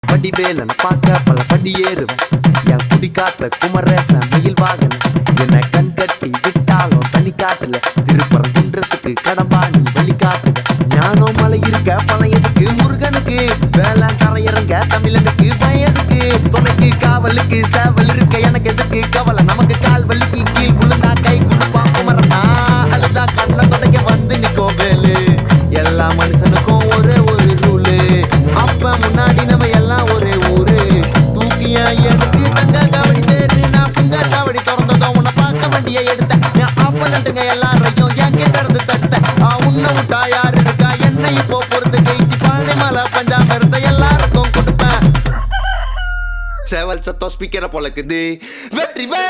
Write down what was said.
வடிவேலன பார்க்க பல படி ஏறுவேன். என் குடி காத்த குமரேசன் மயில் வாகன என்ன கண் கட்டி விட்டாலும் தனி காட்டுல திருப்பரம் குன்றத்துக்கு கடம்பா நீ வழி காட்டுவேன். ஞானம் மலை இருக்க பழையதுக்கு முருகனுக்கு வேலை கரையிறங்க தமிழனுக்கு பயதுக்கு துணைக்கு காவலுக்கு சேவல் இருக்க எனக்கு எதுக்கு கவலை நமக்கு கால் வலிக்கு கீழ் விழுந்தா கை கொடுப்பான் குமரனா அழுதா கண்ணை தொடக்க வந்து நிக்கோ வேலு. எல்லா மனுஷனுக்கும் ஒரே ஒரு ரூலு அப்ப முன்னாடி நம்ம எல்லாம் ஒரே ஊரு தூக்கிய எனக்கு தங்க காவடி தேரு நான் சுங்க காவடி திறந்ததும் உன்னை பார்க்க வண்டியை எடுத்தேன். என் ஆப்பனட்டுங்க எல்லாரையும் என் கிட்ட இருந்து தட்ட உன்னை விட்டா யாரு இருக்கா என்னை இப்போ பொறுத்து ஜெயிச்சு பாலை மலை பஞ்சாம இருந்த எல்லாருக்கும் கொடுப்பேன். சேவல் சத்தம் ஸ்பீக்கரை பொழக்குது வெற்றி வே